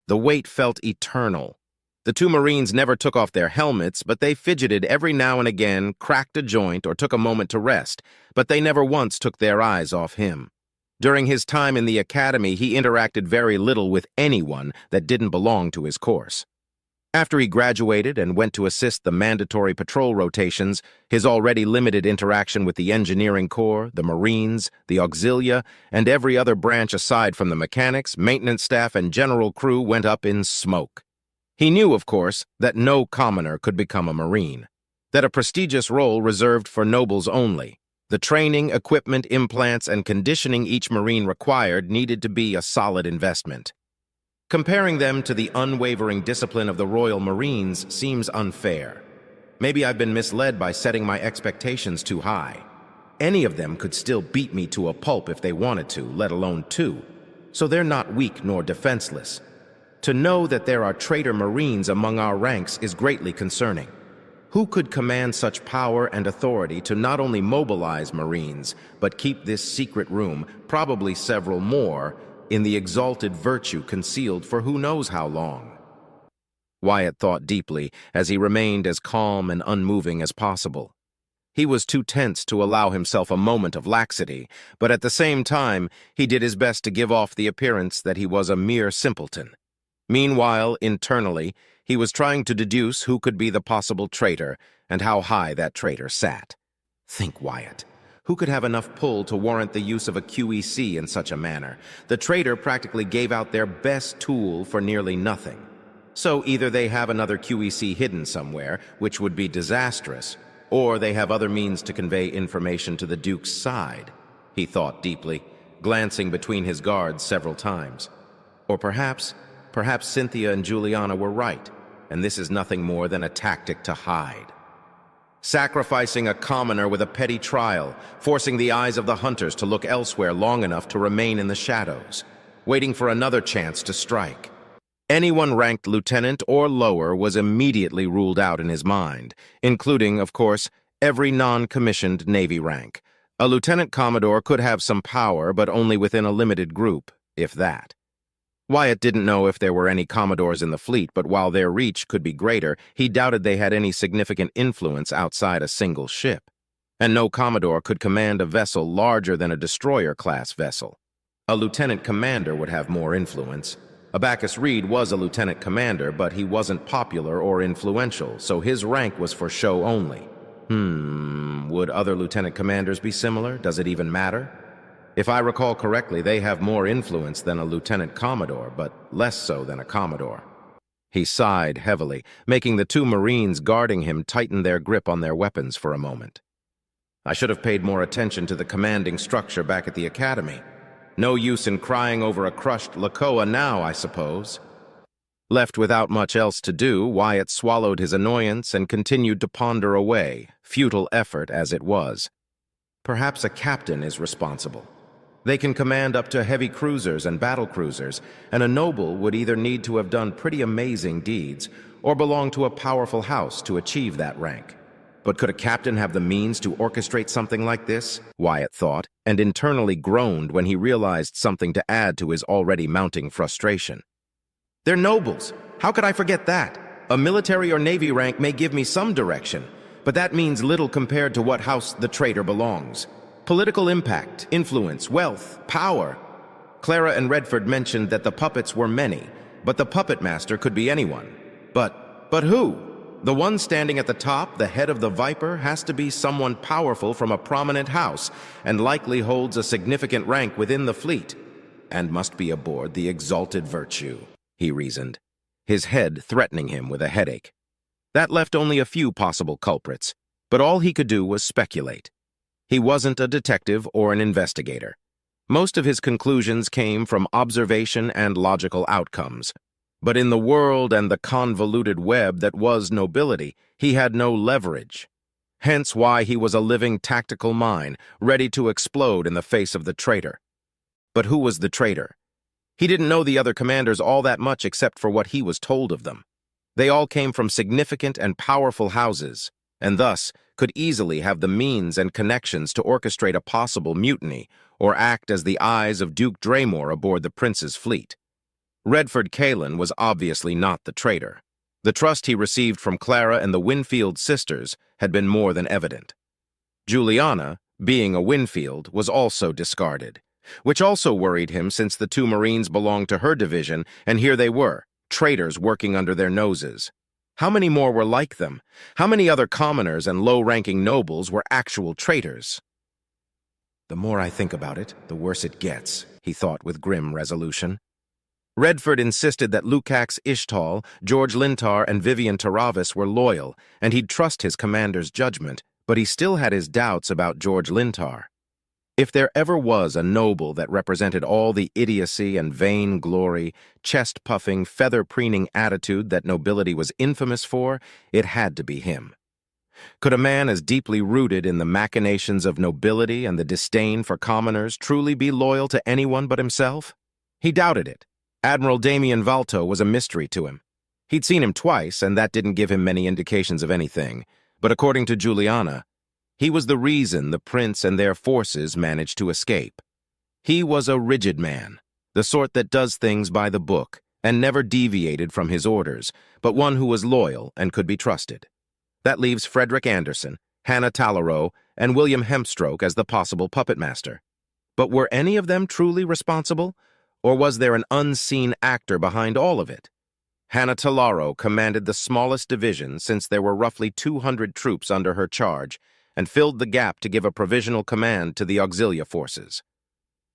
The weight felt eternal. The two Marines never took off their helmets, but they fidgeted every now and again, cracked a joint, or took a moment to rest, but they never once took their eyes off him. During his time in the academy, he interacted very little with anyone that didn't belong to his course. After he graduated and went to assist the mandatory patrol rotations, his already limited interaction with the engineering corps, the Marines, the auxilia, and every other branch aside from the mechanics, maintenance staff, and general crew went up in smoke. He knew, of course, that no commoner could become a Marine, that a prestigious role reserved for nobles only. The training, equipment, implants, and conditioning each Marine required needed to be a solid investment. Comparing them to the unwavering discipline of the Royal Marines seems unfair. Maybe I've been misled by setting my expectations too high. Any of them could still beat me to a pulp if they wanted to, let alone two. So they're not weak nor defenseless. To know that there are traitor Marines among our ranks is greatly concerning. Who could command such power and authority to not only mobilize Marines, but keep this secret room, probably several more, in the exalted virtue concealed for who knows how long? Wyatt thought deeply as he remained as calm and unmoving as possible. He was too tense to allow himself a moment of laxity, but at the same time, he did his best to give off the appearance that he was a mere simpleton. Meanwhile, internally, he was trying to deduce who could be the possible traitor and how high that traitor sat. Think, Wyatt. Who could have enough pull to warrant the use of a QEC in such a manner? The traitor practically gave out their best tool for nearly nothing. So either they have another QEC hidden somewhere, which would be disastrous, or they have other means to convey information to the Duke's side, he thought deeply, glancing between his guards several times. Or perhaps Cynthia and Juliana were right, and this is nothing more than a tactic to hide. Sacrificing a commoner with a petty trial, forcing the eyes of the hunters to look elsewhere long enough to remain in the shadows, waiting for another chance to strike. Anyone ranked lieutenant or lower was immediately ruled out in his mind, including, of course, every non-commissioned Navy rank. A lieutenant commodore could have some power, but only within a limited group, if that. Wyatt didn't know if there were any commodores in the fleet, but while their reach could be greater, he doubted they had any significant influence outside a single ship. And no commodore could command a vessel larger than a destroyer-class vessel. A lieutenant commander would have more influence. Abacus Reed was a lieutenant commander, but he wasn't popular or influential, so his rank was for show only. Would other lieutenant commanders be similar? Does it even matter? If I recall correctly, they have more influence than a lieutenant commodore, but less so than a commodore. He sighed heavily, making the two Marines guarding him tighten their grip on their weapons for a moment. I should have paid more attention to the commanding structure back at the academy. No use in crying over a crushed Lakoa now, I suppose. Left without much else to do, Wyatt swallowed his annoyance and continued to ponder away, futile effort as it was. Perhaps a captain is responsible. They can command up to heavy cruisers and battle cruisers, and a noble would either need to have done pretty amazing deeds or belong to a powerful house to achieve that rank. But could a captain have the means to orchestrate something like this? Wyatt thought, and internally groaned when he realized something to add to his already mounting frustration. They're nobles. How could I forget that? A military or navy rank may give me some direction, but that means little compared to what house the traitor belongs. Political impact, influence, wealth, power. Clara and Redford mentioned that the puppets were many, but the puppet master could be anyone. But who? The one standing at the top, the head of the Viper, has to be someone powerful from a prominent house and likely holds a significant rank within the fleet, and must be aboard the exalted virtue, he reasoned, his head threatening him with a headache. That left only a few possible culprits, but all he could do was speculate. He wasn't a detective or an investigator. Most of his conclusions came from observation and logical outcomes. But in the world and the convoluted web that was nobility, he had no leverage. Hence why he was a living tactical mine, ready to explode in the face of the traitor. But who was the traitor? He didn't know the other commanders all that much except for what he was told of them. They all came from significant and powerful houses, and thus could easily have the means and connections to orchestrate a possible mutiny or act as the eyes of Duke Draymore aboard the prince's fleet. Redford Kalen was obviously not the traitor. The trust he received from Clara and the Winfield sisters had been more than evident. Juliana, being a Winfield, was also discarded, which also worried him since the two Marines belonged to her division, and here they were, traitors working under their noses. How many more were like them? How many other commoners and low-ranking nobles were actual traitors? The more I think about it, the worse it gets, he thought with grim resolution. Redford insisted that Lukacs Ishtal, George Lintar, and Vivian Taravis were loyal, and he'd trust his commander's judgment, but he still had his doubts about George Lintar. If there ever was a noble that represented all the idiocy and vain glory, chest-puffing, feather-preening attitude that nobility was infamous for, it had to be him. Could a man as deeply rooted in the machinations of nobility and the disdain for commoners truly be loyal to anyone but himself? He doubted it. Admiral Damian Valto was a mystery to him. He'd seen him twice, and that didn't give him many indications of anything, but according to Juliana, he was the reason the prince and their forces managed to escape. He was a rigid man, the sort that does things by the book, and never deviated from his orders, but one who was loyal and could be trusted. That leaves Frederick Anderson, Hannah Talleyrand, and William Hempstroke as the possible puppet master. But were any of them truly responsible, or was there an unseen actor behind all of it? Hannah Talleyrand commanded the smallest division since there were roughly 200 troops under her charge, and filled the gap to give a provisional command to the auxilia forces.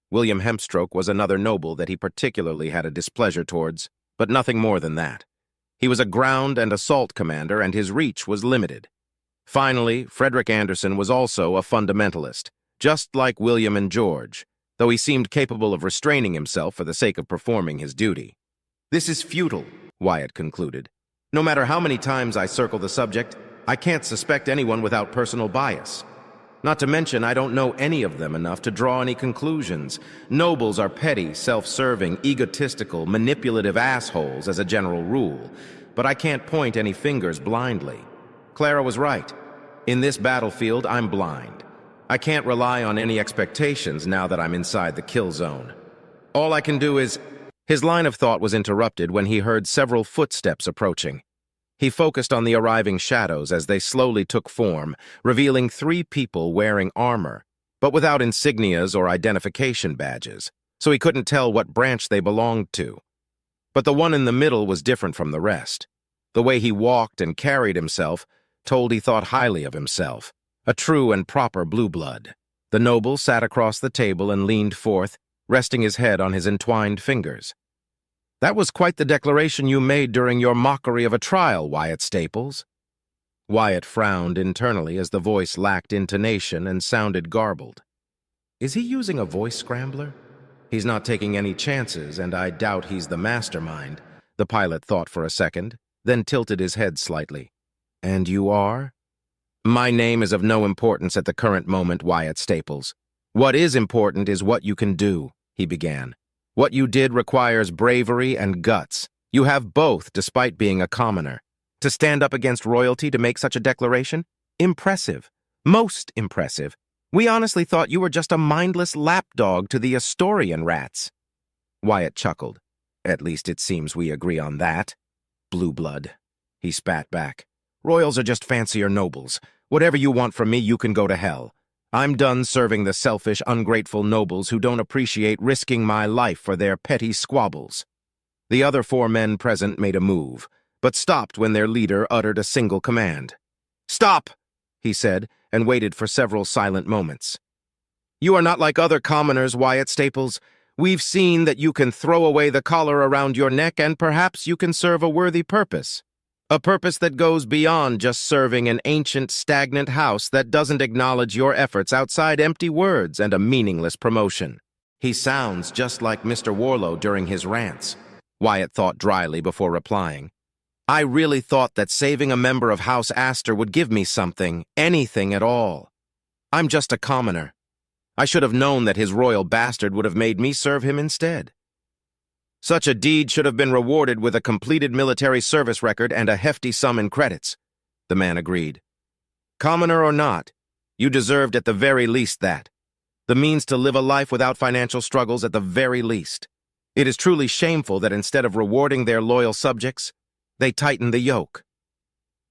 William Hempstroke was another noble that he particularly had a displeasure towards, but nothing more than that. He was a ground and assault commander, and his reach was limited. Finally, Frederick Anderson was also a fundamentalist, just like William and George, though he seemed capable of restraining himself for the sake of performing his duty. "This is futile," Wyatt concluded. "No matter how many times I circle the subject, I can't suspect anyone without personal bias. Not to mention, I don't know any of them enough to draw any conclusions. Nobles are petty, self-serving, egotistical, manipulative assholes as a general rule, but I can't point any fingers blindly. Clara was right. In this battlefield, I'm blind. I can't rely on any expectations now that I'm inside the kill zone. All I can do is—" His line of thought was interrupted when he heard several footsteps approaching. He focused on the arriving shadows as they slowly took form, revealing 3 people wearing armor, but without insignias or identification badges, so he couldn't tell what branch they belonged to. But the one in the middle was different from the rest. The way he walked and carried himself told he thought highly of himself, a true and proper blue blood. The noble sat across the table and leaned forth, resting his head on his entwined fingers. "That was quite the declaration you made during your mockery of a trial, Wyatt Staples." Wyatt frowned internally as the voice lacked intonation and sounded garbled. Is he using a voice scrambler? He's not taking any chances, and I doubt he's the mastermind, the pilot thought for a second, then tilted his head slightly. "And you are?" "My name is of no importance at the current moment, Wyatt Staples. What is important is what you can do," he began. "What you did requires bravery and guts. You have both, despite being a commoner. To stand up against royalty to make such a declaration? Impressive. Most impressive. We honestly thought you were just a mindless lapdog to the Astorian rats." Wyatt chuckled. "At least it seems we agree on that. Blue blood." He spat back. "Royals are just fancier nobles. Whatever you want from me, you can go to hell. I'm done serving the selfish, ungrateful nobles who don't appreciate risking my life for their petty squabbles." The other 4 men present made a move, but stopped when their leader uttered a single command. "Stop!" he said, and waited for several silent moments. "You are not like other commoners, Wyatt Staples. We've seen that you can throw away the collar around your neck, and perhaps you can serve a worthy purpose. A purpose that goes beyond just serving an ancient, stagnant house that doesn't acknowledge your efforts outside empty words and a meaningless promotion." He sounds just like Mr. Warlow during his rants, Wyatt thought dryly before replying. "I really thought that saving a member of House Astor would give me something, anything at all. I'm just a commoner. I should have known that his royal bastard would have made me serve him instead." "Such a deed should have been rewarded with a completed military service record and a hefty sum in credits," the man agreed. "Commoner or not, you deserved at the very least that. The means to live a life without financial struggles at the very least. It is truly shameful that instead of rewarding their loyal subjects, they tighten the yoke.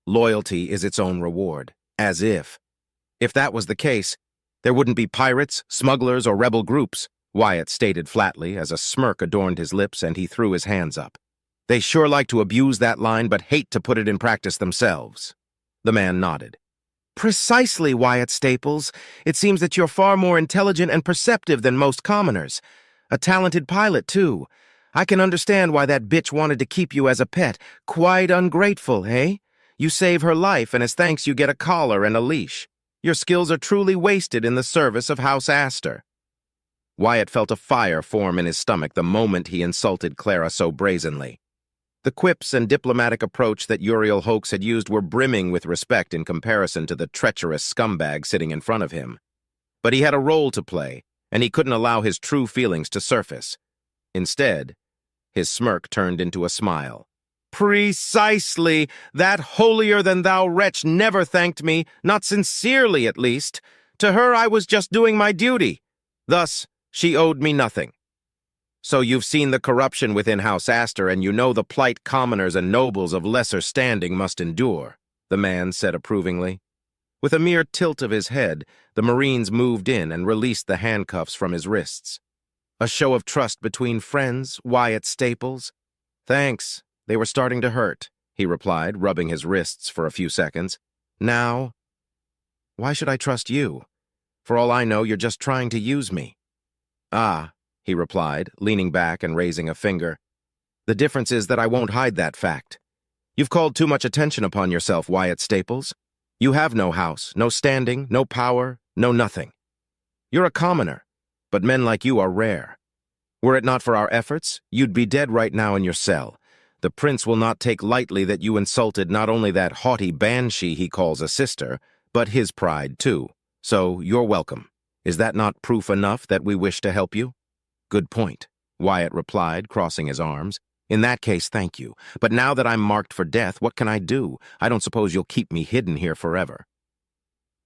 Loyalty is its own reward, as if. If that was the case, there wouldn't be pirates, smugglers, or rebel groups, Wyatt stated flatly as a smirk adorned his lips and he threw his hands up. They sure like to abuse that line but hate to put it in practice themselves. The man nodded. Precisely, Wyatt Staples. It seems that you're far more intelligent and perceptive than most commoners. A talented pilot, too. I can understand why that bitch wanted to keep you as a pet. Quite ungrateful, eh? You save her life, and as thanks you get a collar and a leash. Your skills are truly wasted in the service of House Astor. Wyatt felt a fire form in his stomach the moment he insulted Clara so brazenly. The quips and diplomatic approach that Uriel Hoax had used were brimming with respect in comparison to the treacherous scumbag sitting in front of him. But he had a role to play, and he couldn't allow his true feelings to surface. Instead, his smirk turned into a smile. Precisely! That holier-than-thou wretch never thanked me, not sincerely at least. To her I was just doing my duty. Thus, she owed me nothing. So you've seen the corruption within House Astor, and you know the plight commoners and nobles of lesser standing must endure, the man said approvingly. With a mere tilt of his head, the Marines moved in and released the handcuffs from his wrists. A show of trust between friends, Wyatt Staples? Thanks. They were starting to hurt, he replied, rubbing his wrists for a few seconds. Now? Why should I trust you? For all I know, you're just trying to use me. Ah, he replied, leaning back and raising a finger. The difference is that I won't hide that fact. You've called too much attention upon yourself, Wyatt Staples. You have no house, no standing, no power, no nothing. You're a commoner, but men like you are rare. Were it not for our efforts, you'd be dead right now in your cell. The prince will not take lightly that you insulted not only that haughty banshee he calls a sister, but his pride too. So you're welcome. Is that not proof enough that we wish to help you? Good point, Wyatt replied, crossing his arms. In that case, thank you. But now that I'm marked for death, what can I do? I don't suppose you'll keep me hidden here forever.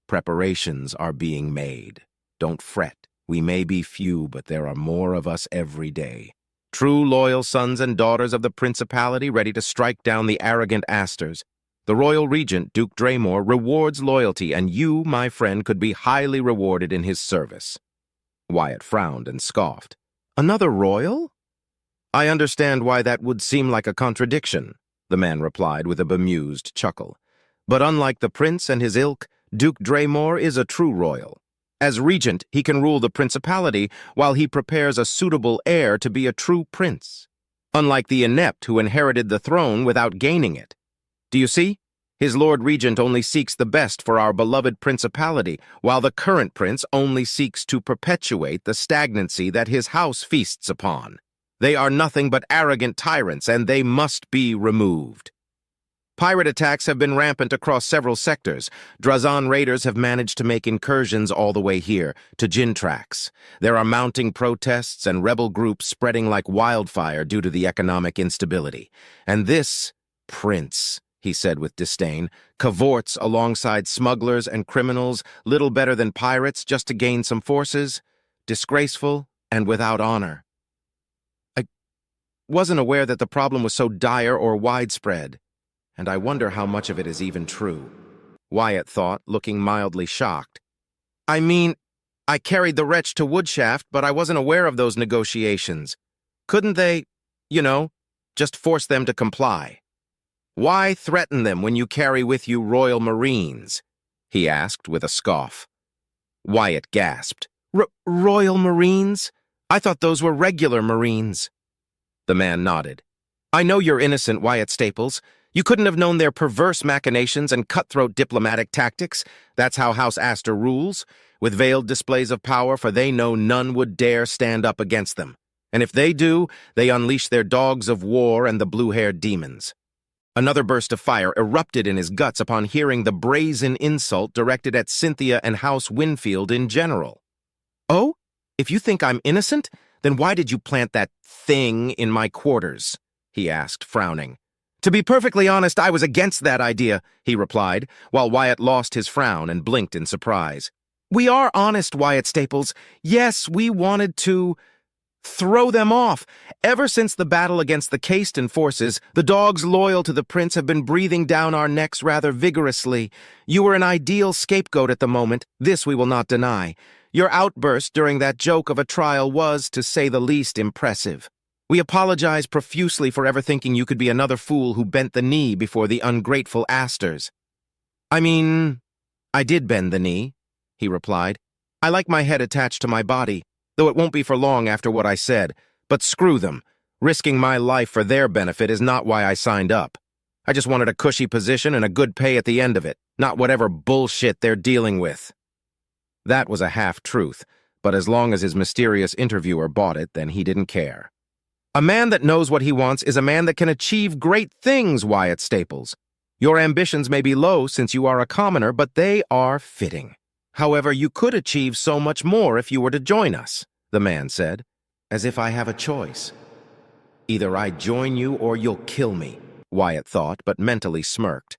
Preparations are being made. Don't fret. We may be few, but there are more of us every day. True loyal sons and daughters of the principality ready to strike down the arrogant Astors. The royal regent, Duke Draymore, rewards loyalty, and you, my friend, could be highly rewarded in his service. Wyatt frowned and scoffed. Another royal? I understand why that would seem like a contradiction, the man replied with a bemused chuckle. But unlike the prince and his ilk, Duke Draymore is a true royal. As regent, he can rule the principality while he prepares a suitable heir to be a true prince. Unlike the inept who inherited the throne without gaining it. Do you see? His Lord Regent only seeks the best for our beloved principality, while the current prince only seeks to perpetuate the stagnancy that his house feasts upon. They are nothing but arrogant tyrants, and they must be removed. Pirate attacks have been rampant across several sectors. Drazan raiders have managed to make incursions all the way here, to Jintrax. There are mounting protests and rebel groups spreading like wildfire due to the economic instability. And this prince, he said with disdain, cavorts alongside smugglers and criminals, little better than pirates, just to gain some forces. Disgraceful and without honor. I wasn't aware that the problem was so dire or widespread. And I wonder how much of it is even true, Wyatt thought, looking mildly shocked. I mean, I carried the wretch to Woodshaft, but I wasn't aware of those negotiations. Couldn't they, just force them to comply? Why threaten them when you carry with you Royal Marines? He asked with a scoff. Wyatt gasped. Royal Marines? I thought those were regular Marines. The man nodded. I know you're innocent, Wyatt Staples. You couldn't have known their perverse machinations and cutthroat diplomatic tactics. That's how House Astor rules, with veiled displays of power, for they know none would dare stand up against them. And if they do, they unleash their dogs of war and the blue-haired demons. Another burst of fire erupted in his guts upon hearing the brazen insult directed at Cynthia and House Winfield in general. Oh? If you think I'm innocent, then why did you plant that thing in my quarters? He asked, frowning. To be perfectly honest, I was against that idea, he replied, while Wyatt lost his frown and blinked in surprise. We are honest, Wyatt Staples. Yes, we wanted to Throw them off! Ever since the battle against the Caiston forces, the dogs loyal to the prince have been breathing down our necks rather vigorously. You are an ideal scapegoat at the moment, this we will not deny. Your outburst during that joke of a trial was, to say the least, impressive. We apologize profusely for ever thinking you could be another fool who bent the knee before the ungrateful Asters. I did bend the knee, he replied. I like my head attached to my body, though it won't be for long after what I said. But screw them. Risking my life for their benefit is not why I signed up. I just wanted a cushy position and a good pay at the end of it, not whatever bullshit they're dealing with. That was a half-truth, but as long as his mysterious interviewer bought it, then he didn't care. A man that knows what he wants is a man that can achieve great things, Wyatt Staples. Your ambitions may be low since you are a commoner, but they are fitting. However, you could achieve so much more if you were to join us, the man said. As if I have a choice. Either I join you or you'll kill me, Wyatt thought, but mentally smirked.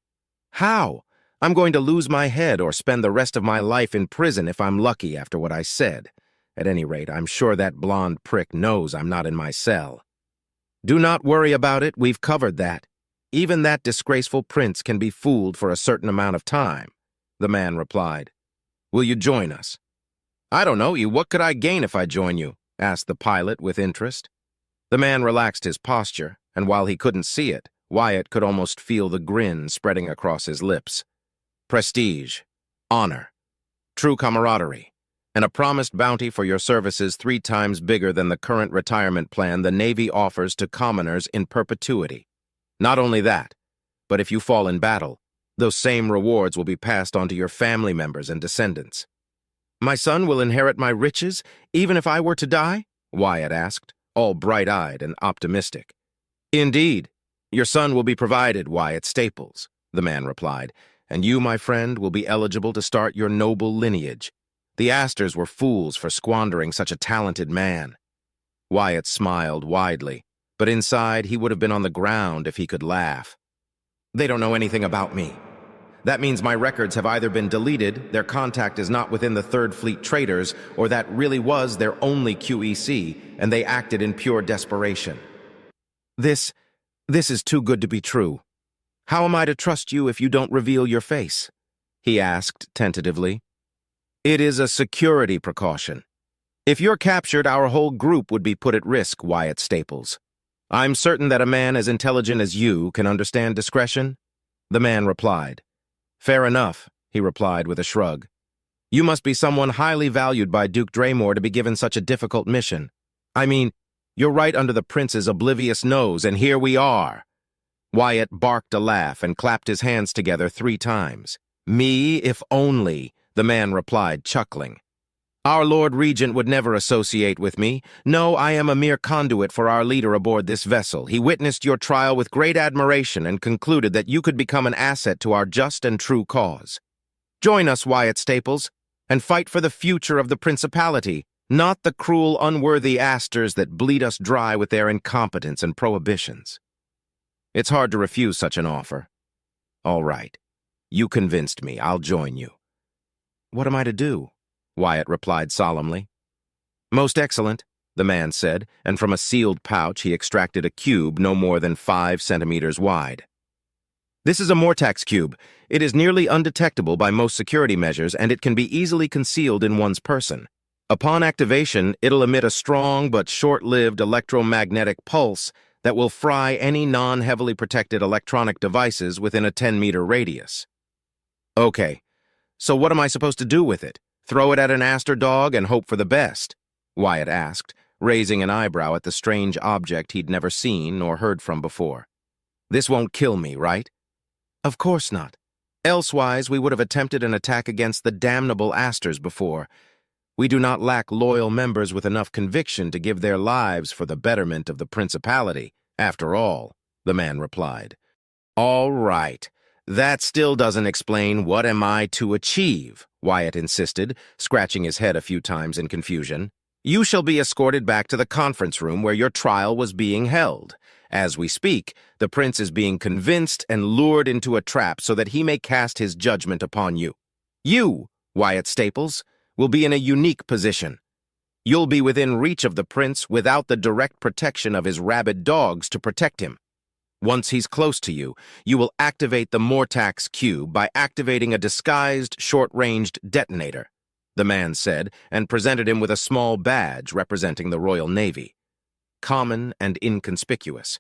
How? I'm going to lose my head or spend the rest of my life in prison if I'm lucky after what I said. At any rate, I'm sure that blonde prick knows I'm not in my cell. Do not worry about it, we've covered that. Even that disgraceful prince can be fooled for a certain amount of time, the man replied. Will you join us? I don't know you. What could I gain if I join you? Asked the pilot with interest. The man relaxed his posture, and while he couldn't see it, Wyatt could almost feel the grin spreading across his lips. Prestige, honor, true camaraderie, and a promised bounty for your services 3 times bigger than the current retirement plan the Navy offers to commoners in perpetuity. Not only that, but if you fall in battle, those same rewards will be passed on to your family members and descendants. My son will inherit my riches, even if I were to die? Wyatt asked, all bright-eyed and optimistic. Indeed, your son will be provided, Wyatt Staples, the man replied, and you, my friend, will be eligible to start your noble lineage. The Asters were fools for squandering such a talented man. Wyatt smiled widely, but inside he would have been on the ground if he could laugh. They don't know anything about me. That means my records have either been deleted, their contact is not within the Third Fleet traders, or that really was their only QEC, and they acted in pure desperation. This is too good to be true. How am I to trust you if you don't reveal your face? He asked tentatively. It is a security precaution. If you're captured, our whole group would be put at risk, Wyatt Staples. I'm certain that a man as intelligent as you can understand discretion, the man replied. Fair enough, he replied with a shrug. You must be someone highly valued by Duke Draymore to be given such a difficult mission. I mean, you're right under the prince's oblivious nose, and here we are. Wyatt barked a laugh and clapped his hands together 3 times. Me, if only, the man replied, chuckling. Our Lord Regent would never associate with me. No, I am a mere conduit for our leader aboard this vessel. He witnessed your trial with great admiration and concluded that you could become an asset to our just and true cause. Join us, Wyatt Staples, and fight for the future of the Principality, not the cruel, unworthy Asters that bleed us dry with their incompetence and prohibitions. It's hard to refuse such an offer. All right. You convinced me. I'll join you. What am I to do? Wyatt replied solemnly. Most excellent, the man said, and from a sealed pouch he extracted a cube no more than 5 centimeters wide. This is a Mortax cube. It is nearly undetectable by most security measures, and it can be easily concealed in one's person. Upon activation, it'll emit a strong but short-lived electromagnetic pulse that will fry any non-heavily protected electronic devices within a 10-meter radius. Okay, so what am I supposed to do with it? Throw it at an Aster dog and hope for the best? Wyatt asked, raising an eyebrow at the strange object he'd never seen nor heard from before. This won't kill me, right? Of course not. Elsewise, we would have attempted an attack against the damnable Asters before. We do not lack loyal members with enough conviction to give their lives for the betterment of the Principality, after all, the man replied. All right. That still doesn't explain what am I to achieve, Wyatt insisted, scratching his head a few times in confusion. You shall be escorted back to the conference room where your trial was being held. As we speak, the prince is being convinced and lured into a trap so that he may cast his judgment upon you. You, Wyatt Staples, will be in a unique position. You'll be within reach of the prince without the direct protection of his rabid dogs to protect him. Once he's close to you, you will activate the Mortax cube by activating a disguised, short-ranged detonator, the man said, and presented him with a small badge representing the Royal Navy. Common and inconspicuous.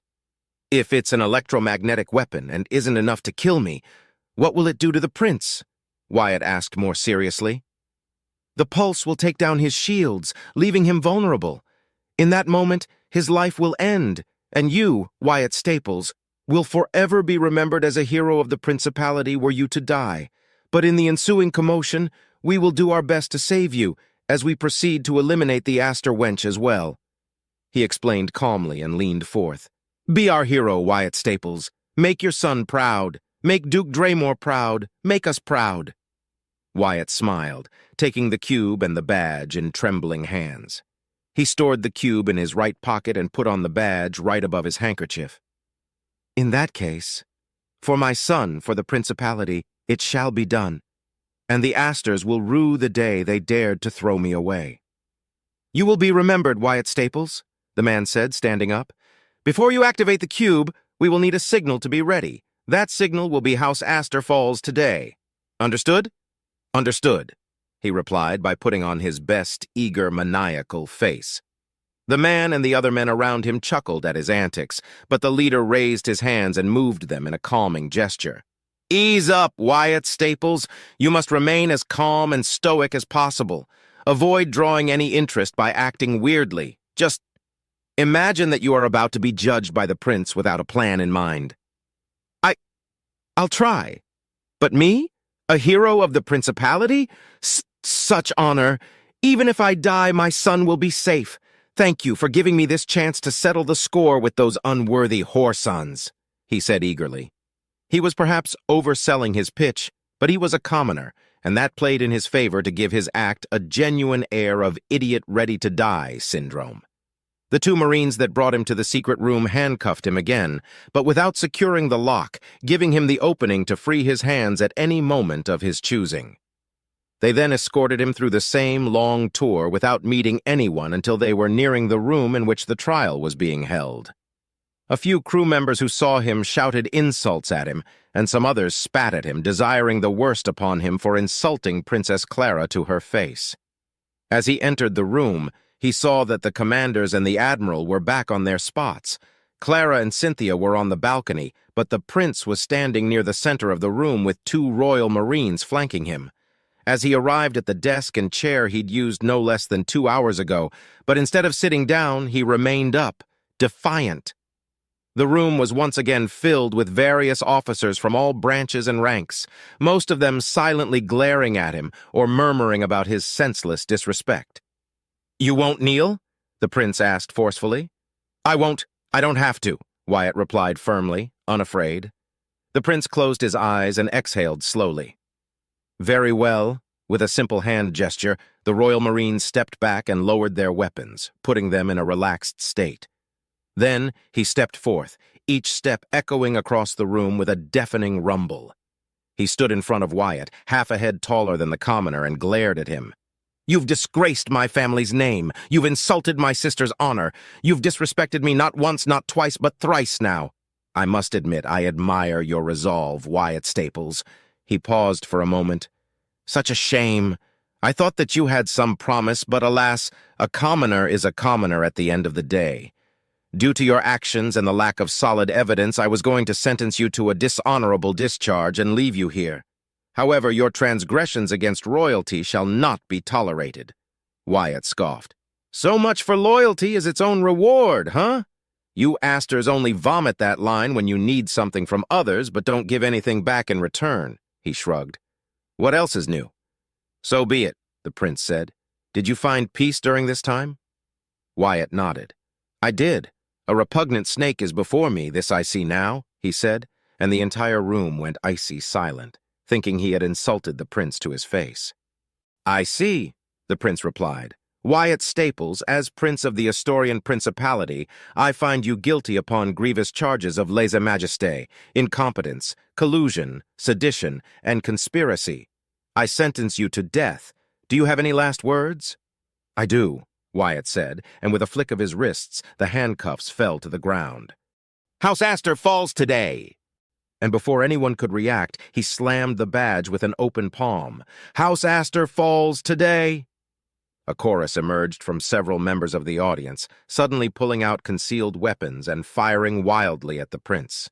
If it's an electromagnetic weapon and isn't enough to kill me, what will it do to the prince? Wyatt asked more seriously. The pulse will take down his shields, leaving him vulnerable. In that moment, his life will end, and you, Wyatt Staples, will forever be remembered as a hero of the Principality were you to die. But in the ensuing commotion, we will do our best to save you, as we proceed to eliminate the Astor wench as well. He explained calmly and leaned forth. Be our hero, Wyatt Staples. Make your son proud. Make Duke Draymore proud. Make us proud. Wyatt smiled, taking the cube and the badge in trembling hands. He stored the cube in his right pocket and put on the badge right above his handkerchief. In that case, for my son, for the Principality, it shall be done, and the Astors will rue the day they dared to throw me away. You will be remembered, Wyatt Staples, the man said, standing up. Before you activate the cube, we will need a signal to be ready. That signal will be House Astor Falls today. Understood? Understood, he replied by putting on his best, eager, maniacal face. The man and the other men around him chuckled at his antics, but the leader raised his hands and moved them in a calming gesture. Ease up, Wyatt Staples. You must remain as calm and stoic as possible. Avoid drawing any interest by acting weirdly. Just imagine that you are about to be judged by the prince without a plan in mind. I'll try. But me? A hero of the Principality? Such honor. Even if I die, my son will be safe. Thank you for giving me this chance to settle the score with those unworthy whoresons, he said eagerly. He was perhaps overselling his pitch, but he was a commoner, and that played in his favor to give his act a genuine air of idiot-ready-to-die syndrome. The two Marines that brought him to the secret room handcuffed him again, but without securing the lock, giving him the opening to free his hands at any moment of his choosing. They then escorted him through the same long tour without meeting anyone until they were nearing the room in which the trial was being held. A few crew members who saw him shouted insults at him, and some others spat at him, desiring the worst upon him for insulting Princess Clara to her face. As he entered the room, he saw that the commanders and the admiral were back on their spots. Clara and Cynthia were on the balcony, but the prince was standing near the center of the room with two Royal Marines flanking him. As he arrived at the desk and chair he'd used no less than 2 hours ago, but instead of sitting down, he remained up, defiant. The room was once again filled with various officers from all branches and ranks, most of them silently glaring at him or murmuring about his senseless disrespect. You won't kneel? The prince asked forcefully. I won't. I don't have to, Wyatt replied firmly, unafraid. The prince closed his eyes and exhaled slowly. Very well. With a simple hand gesture, the Royal Marines stepped back and lowered their weapons, putting them in a relaxed state. Then he stepped forth, each step echoing across the room with a deafening rumble. He stood in front of Wyatt, half a head taller than the commoner, and glared at him. You've disgraced my family's name. You've insulted my sister's honor. You've disrespected me not once, not twice, but thrice now. I must admit I admire your resolve, Wyatt Staples. He paused for a moment. Such a shame. I thought that you had some promise, but alas, a commoner is a commoner at the end of the day. Due to your actions and the lack of solid evidence, I was going to sentence you to a dishonorable discharge and leave you here. However, your transgressions against royalty shall not be tolerated. Wyatt scoffed. So much for loyalty is its own reward, huh? You Astors only vomit that line when you need something from others, but don't give anything back in return, he shrugged. What else is new? So be it, the prince said. Did you find peace during this time? Wyatt nodded. I did. A repugnant snake is before me, this I see now, he said, and the entire room went icy silent, thinking he had insulted the prince to his face. I see, the prince replied. Wyatt Staples, as prince of the Astorian Principality, I find you guilty upon grievous charges of lèse-majesté, incompetence, collusion, sedition, and conspiracy. I sentence you to death. Do you have any last words? I do, Wyatt said, and with a flick of his wrists, the handcuffs fell to the ground. House Astor falls today! And before anyone could react, he slammed the badge with an open palm. House Astor falls today! A chorus emerged from several members of the audience, suddenly pulling out concealed weapons and firing wildly at the prince.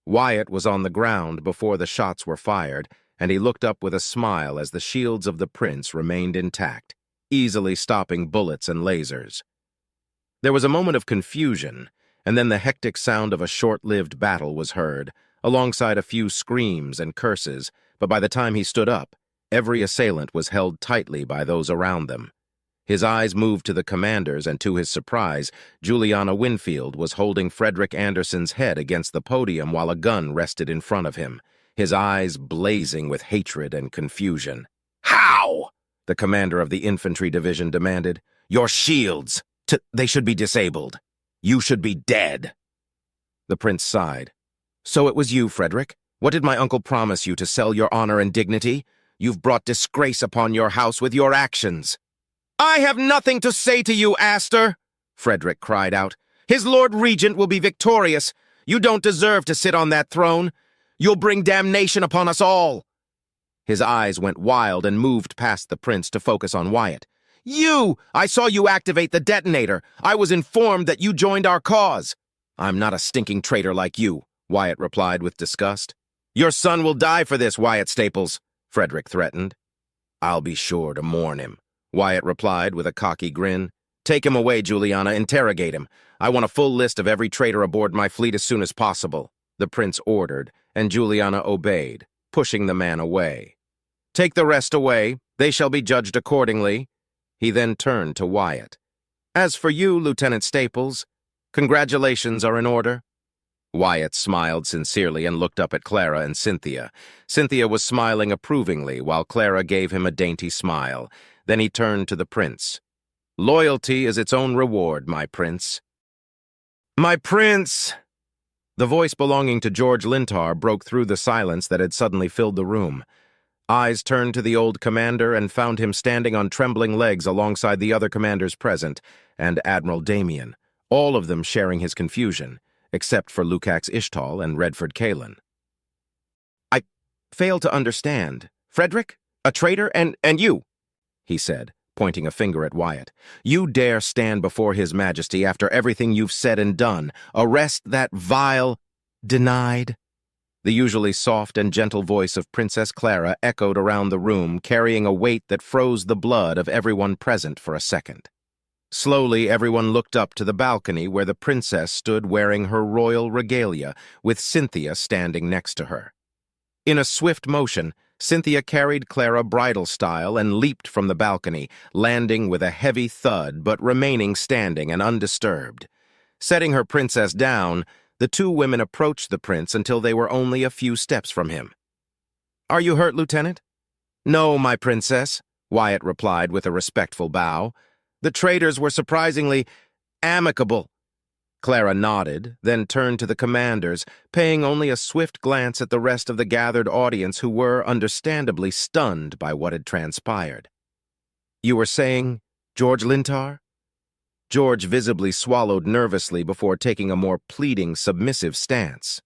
Wyatt was on the ground before the shots were fired, and he looked up with a smile as the shields of the prince remained intact, easily stopping bullets and lasers. There was a moment of confusion, and then the hectic sound of a short-lived battle was heard, alongside a few screams and curses, but by the time he stood up, every assailant was held tightly by those around them. His eyes moved to the commanders, and to his surprise, Juliana Winfield was holding Frederick Anderson's head against the podium while a gun rested in front of him, his eyes blazing with hatred and confusion. "How?" the commander of the infantry division demanded. "Your shields! They should be disabled. You should be dead." The prince sighed. "So it was you, Frederick? What did my uncle promise you, to sell your honor and dignity? You've brought disgrace upon your house with your actions." "I have nothing to say to you, Astor," Frederick cried out. "His Lord Regent will be victorious. You don't deserve to sit on that throne. You'll bring damnation upon us all." His eyes went wild and moved past the prince to focus on Wyatt. "You! I saw you activate the detonator. I was informed that you joined our cause." "I'm not a stinking traitor like you," Wyatt replied with disgust. "Your son will die for this, Wyatt Staples," Frederick threatened. "I'll be sure to mourn him," Wyatt replied with a cocky grin. "Take him away, Juliana. Interrogate him. I want a full list of every traitor aboard my fleet as soon as possible," the prince ordered, and Juliana obeyed, pushing the man away. "Take the rest away. They shall be judged accordingly." He then turned to Wyatt. "As for you, Lieutenant Staples, congratulations are in order." Wyatt smiled sincerely and looked up at Clara and Cynthia. Cynthia was smiling approvingly, while Clara gave him a dainty smile. Then he turned to the prince. "Loyalty is its own reward, my prince." "My prince!" The voice belonging to George Lintar broke through the silence that had suddenly filled the room. Eyes turned to the old commander and found him standing on trembling legs alongside the other commanders present, and Admiral Damien, all of them sharing his confusion, except for Lukacs Ishtal and Redford Kalen. "I fail to understand. Frederick? A traitor? And you?" he said, pointing a finger at Wyatt. "You dare stand before His Majesty after everything you've said and done, arrest that vile—" "Denied?" The usually soft and gentle voice of Princess Clara echoed around the room, carrying a weight that froze the blood of everyone present for a second. Slowly, everyone looked up to the balcony where the princess stood wearing her royal regalia, with Cynthia standing next to her. In a swift motion, Cynthia carried Clara bridal style and leaped from the balcony, landing with a heavy thud but remaining standing and undisturbed. Setting her princess down, the two women approached the prince until they were only a few steps from him. "Are you hurt, Lieutenant?" "No, my princess," Wyatt replied with a respectful bow. "The traitors were surprisingly amicable." Clara nodded, then turned to the commanders, paying only a swift glance at the rest of the gathered audience who were, understandably, stunned by what had transpired. "You were saying, George Lintar?" George visibly swallowed nervously before taking a more pleading, submissive stance.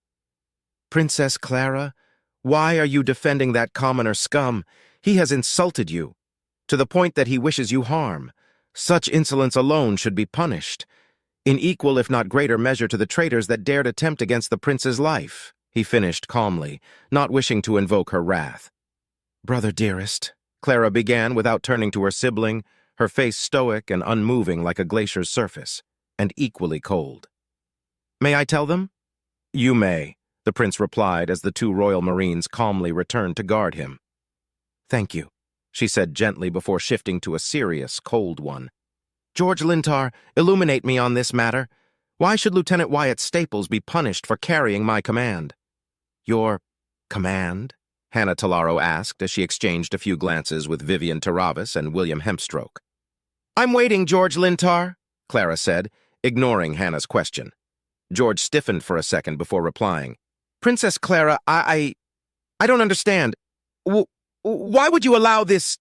"Princess Clara, why are you defending that commoner scum? He has insulted you, to the point that he wishes you harm. Such insolence alone should be punished, in equal if not greater measure to the traitors that dared attempt against the prince's life," he finished calmly, not wishing to invoke her wrath. "Brother dearest," Clara began without turning to her sibling, her face stoic and unmoving like a glacier's surface, and equally cold. "May I tell them?" "You may," the prince replied as the two royal marines calmly returned to guard him. "Thank you," she said gently before shifting to a serious, cold one. "George Lintar, illuminate me on this matter. Why should Lieutenant Wyatt Staples be punished for carrying my command?" "Your command?" Hannah Talaro asked as she exchanged a few glances with Vivian Taravis and William Hempstroke. "I'm waiting, George Lintar," Clara said, ignoring Hannah's question. George stiffened for a second before replying. "Princess Clara, I don't understand. Why would you allow this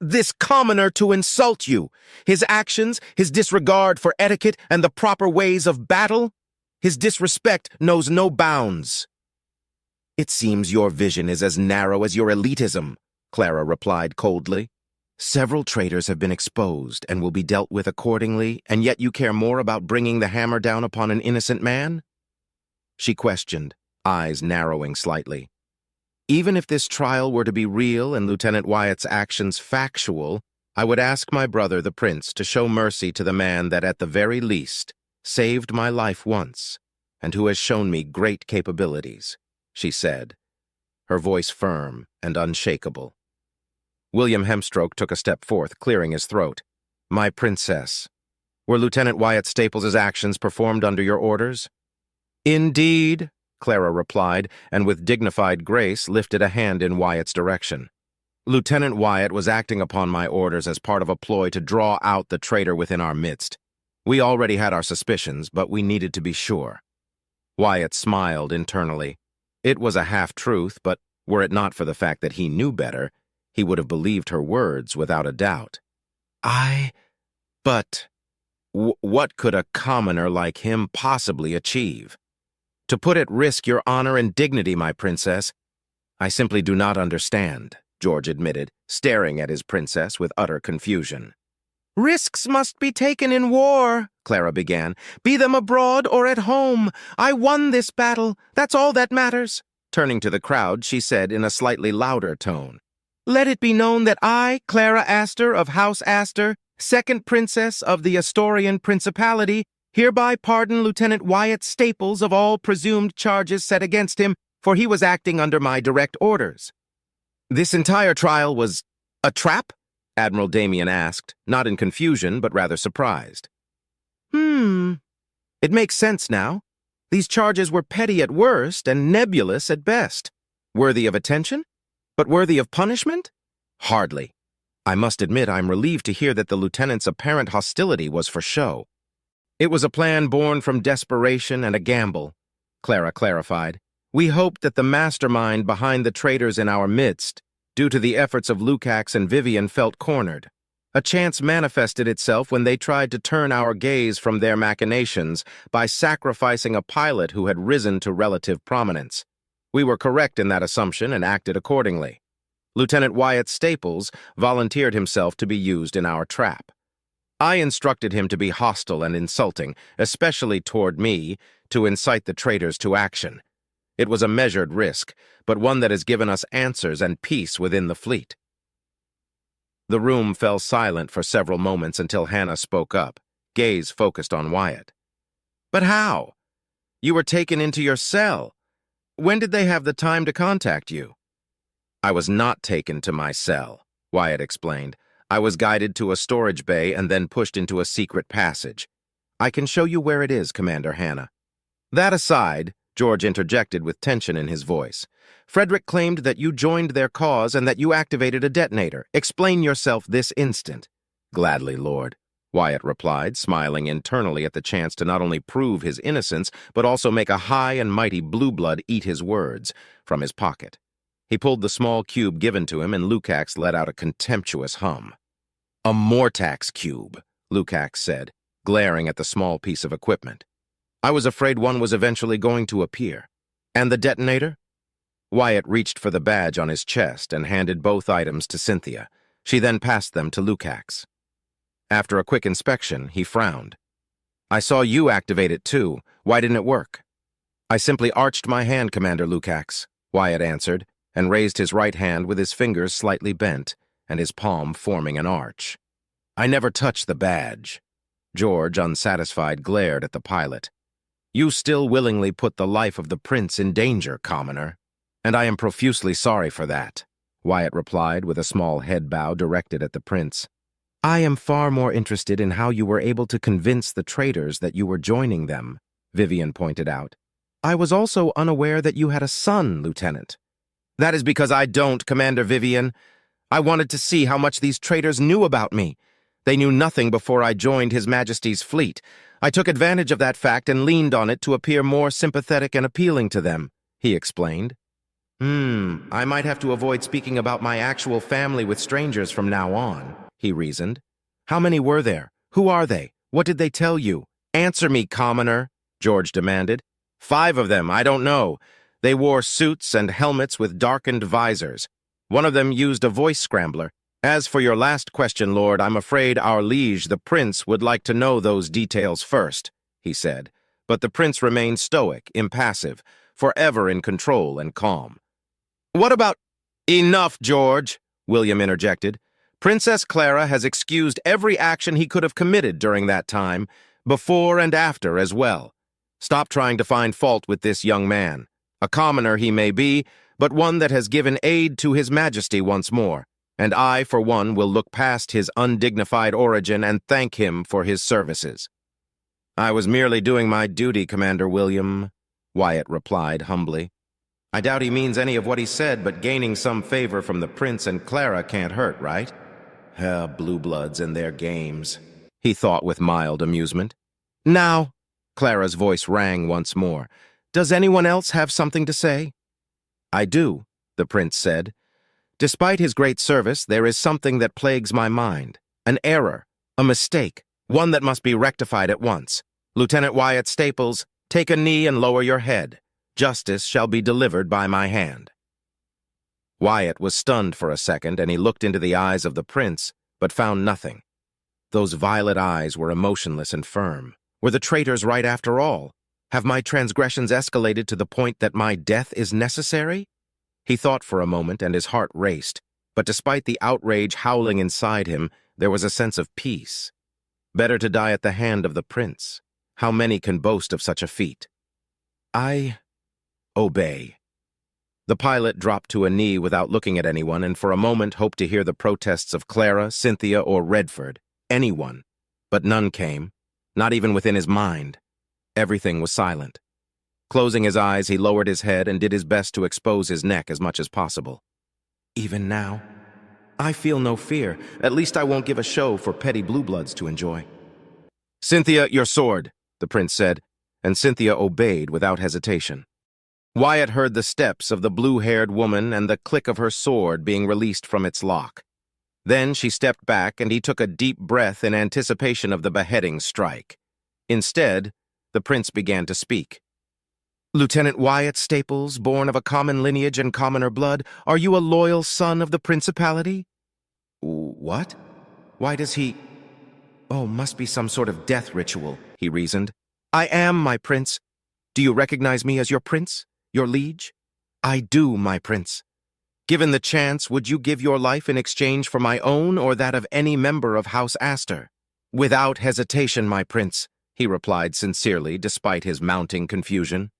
this commoner to insult you. His actions, his disregard for etiquette and the proper ways of battle, his disrespect knows no bounds." "It seems your vision is as narrow as your elitism," Clara replied coldly. "Several traitors have been exposed and will be dealt with accordingly, and yet you care more about bringing the hammer down upon an innocent man?" She questioned, eyes narrowing slightly. "Even if this trial were to be real and Lieutenant Wyatt's actions factual, I would ask my brother, the prince, to show mercy to the man that, at the very least, saved my life once, and who has shown me great capabilities," she said, her voice firm and unshakable. William Hemstroke took a step forth, clearing his throat. "My princess, were Lieutenant Wyatt Staples's actions performed under your orders?" "Indeed," Clara replied, and with dignified grace lifted a hand in Wyatt's direction. "Lieutenant Wyatt was acting upon my orders as part of a ploy to draw out the traitor within our midst. We already had our suspicions, but we needed to be sure." Wyatt smiled internally. It was a half-truth, but were it not for the fact that he knew better, he would have believed her words without a doubt. But what could a commoner like him possibly achieve? To put at risk your honor and dignity, my princess? I simply do not understand, George admitted, staring at his princess with utter confusion. "Risks must be taken in war," Clara began, "be them abroad or at home. I won this battle. That's all that matters." Turning to the crowd, she said in a slightly louder tone, "Let it be known that I, Clara Astor of House Astor, second princess of the Astorian Principality, hereby pardon Lieutenant Wyatt Staples of all presumed charges set against him, for he was acting under my direct orders." "This entire trial was a trap?" Admiral Damien asked, not in confusion, but rather surprised. It makes sense now. These charges were petty at worst and nebulous at best. Worthy of attention? But worthy of punishment? Hardly. I must admit I'm relieved to hear that the lieutenant's apparent hostility was for show. It was a plan born from desperation and a gamble, Clara clarified. We hoped that the mastermind behind the traitors in our midst, due to the efforts of Lukacs and Vivian, felt cornered. A chance manifested itself when they tried to turn our gaze from their machinations by sacrificing a pilot who had risen to relative prominence. We were correct in that assumption and acted accordingly. Lieutenant Wyatt Staples volunteered himself to be used in our trap. I instructed him to be hostile and insulting, especially toward me, to incite the traitors to action. It was a measured risk, but one that has given us answers and peace within the fleet. The room fell silent for several moments until Hannah spoke up, gaze focused on Wyatt. "But how? You were taken into your cell. When did they have the time to contact you?" "I was not taken to my cell," Wyatt explained. "I was guided to a storage bay and then pushed into a secret passage. I can show you where it is, Commander Hannah." "That aside," George interjected with tension in his voice, "Frederick claimed that you joined their cause and that you activated a detonator. Explain yourself this instant." "Gladly, Lord," Wyatt replied, smiling internally at the chance to not only prove his innocence, but also make a high and mighty blue blood eat his words, from his pocket. He pulled the small cube given to him, and Lukacs let out a contemptuous hum. "A Mortax cube," Lukacs said, glaring at the small piece of equipment. "I was afraid one was eventually going to appear. And the detonator?" Wyatt reached for the badge on his chest and handed both items to Cynthia. She then passed them to Lukacs. After a quick inspection, he frowned. "I saw you activate it too. Why didn't it work?" "I simply arched my hand, Commander Lukacs," Wyatt answered, and raised his right hand with his fingers slightly bent and his palm forming an arch. "I never touched the badge." George, unsatisfied, glared at the pilot. "You still willingly put the life of the prince in danger, commoner. And I am profusely sorry for that," Wyatt replied with a small head bow directed at the prince. "I am far more interested in how you were able to convince the traitors that you were joining them," Vivian pointed out. "I was also unaware that you had a son, Lieutenant." "That is because I don't, Commander Vivian. I wanted to see how much these traitors knew about me. They knew nothing before I joined His Majesty's fleet. I took advantage of that fact and leaned on it to appear more sympathetic and appealing to them," he explained. I might have to avoid speaking about my actual family with strangers from now on, he reasoned. How many were there? Who are they? What did they tell you? Answer me, commoner, George demanded. 5 of them, I don't know. They wore suits and helmets with darkened visors. One of them used a voice scrambler. As for your last question, Lord, I'm afraid our liege, the prince, would like to know those details first, he said. But the prince remained stoic, impassive, forever in control and calm. What about— Enough, George, William interjected. Princess Clara has excused every action he could have committed during that time, before and after as well. Stop trying to find fault with this young man. A commoner he may be, but one that has given aid to His Majesty once more, and I, for one, will look past his undignified origin and thank him for his services. I was merely doing my duty, Commander William, Wyatt replied humbly. I doubt he means any of what he said, but gaining some favor from the prince and Clara can't hurt, right? Blue bloods and their games, he thought with mild amusement. Now, Clara's voice rang once more. Does anyone else have something to say? I do, the prince said. Despite his great service, there is something that plagues my mind. An error, a mistake, one that must be rectified at once. Lieutenant Wyatt Staples, take a knee and lower your head. Justice shall be delivered by my hand. Wyatt was stunned for a second, and he looked into the eyes of the prince, but found nothing. Those violet eyes were emotionless and firm. Were the traitors right after all? Have my transgressions escalated to the point that my death is necessary? He thought for a moment, and his heart raced, but despite the outrage howling inside him, there was a sense of peace. Better to die at the hand of the prince. How many can boast of such a feat? I obey. The pilot dropped to a knee without looking at anyone, and for a moment hoped to hear the protests of Clara, Cynthia, or Redford. Anyone. But none came, not even within his mind. Everything was silent. Closing his eyes, he lowered his head and did his best to expose his neck as much as possible. Even now, I feel no fear. At least I won't give a show for petty blue bloods to enjoy. Cynthia, your sword, the prince said, and Cynthia obeyed without hesitation. Wyatt heard the steps of the blue-haired woman and the click of her sword being released from its lock. Then she stepped back, and he took a deep breath in anticipation of the beheading strike. Instead, the prince began to speak. Lieutenant Wyatt Staples, born of a common lineage and commoner blood, are you a loyal son of the principality? What? Why does he— Oh, must be some sort of death ritual, he reasoned. I am, my prince. Do you recognize me as your prince? Your liege? I do, my prince. Given the chance, would you give your life in exchange for my own or that of any member of House Astor? Without hesitation, my prince, he replied sincerely, despite his mounting confusion.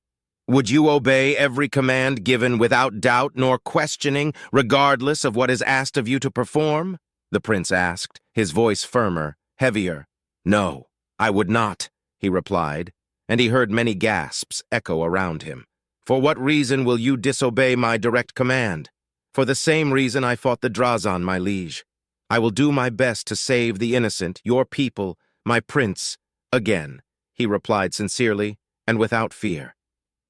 Would you obey every command given without doubt nor questioning, regardless of what is asked of you to perform? The prince asked, his voice firmer, heavier. No, I would not, he replied, and he heard many gasps echo around him. For what reason will you disobey my direct command? For the same reason I fought the Drazan, my liege. I will do my best to save the innocent, your people, my prince, again, he replied sincerely and without fear.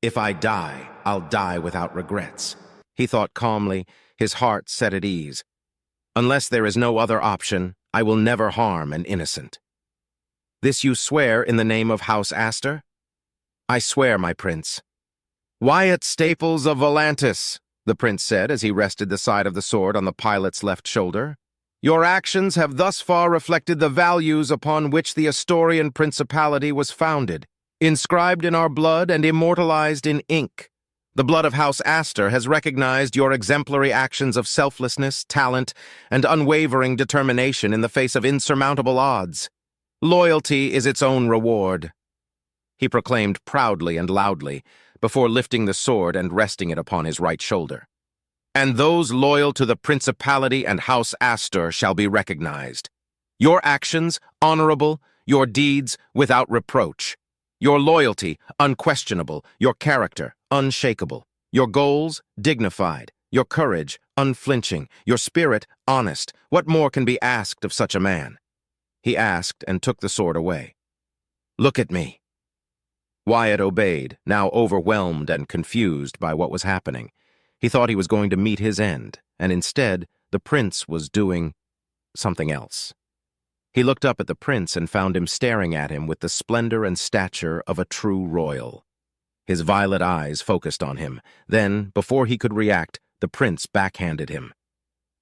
If I die, I'll die without regrets, he thought calmly, his heart set at ease. Unless there is no other option, I will never harm an innocent. This you swear in the name of House Astor? I swear, my prince. Wyatt Staples of Volantis, the prince said as he rested the side of the sword on the pilot's left shoulder. Your actions have thus far reflected the values upon which the Astorian principality was founded, inscribed in our blood and immortalized in ink. The blood of House Astor has recognized your exemplary actions of selflessness, talent, and unwavering determination in the face of insurmountable odds. Loyalty is its own reward, he proclaimed proudly and loudly, before lifting the sword and resting it upon his right shoulder. And those loyal to the principality and House Astor shall be recognized. Your actions, honorable, your deeds, without reproach. Your loyalty, unquestionable, your character, unshakable. Your goals, dignified. Your courage, unflinching. Your spirit, honest. What more can be asked of such a man? He asked and took the sword away. Look at me. Wyatt obeyed, now overwhelmed and confused by what was happening. He thought he was going to meet his end, and instead, the prince was doing something else. He looked up at the prince and found him staring at him with the splendor and stature of a true royal. His violet eyes focused on him. Then, before he could react, the prince backhanded him.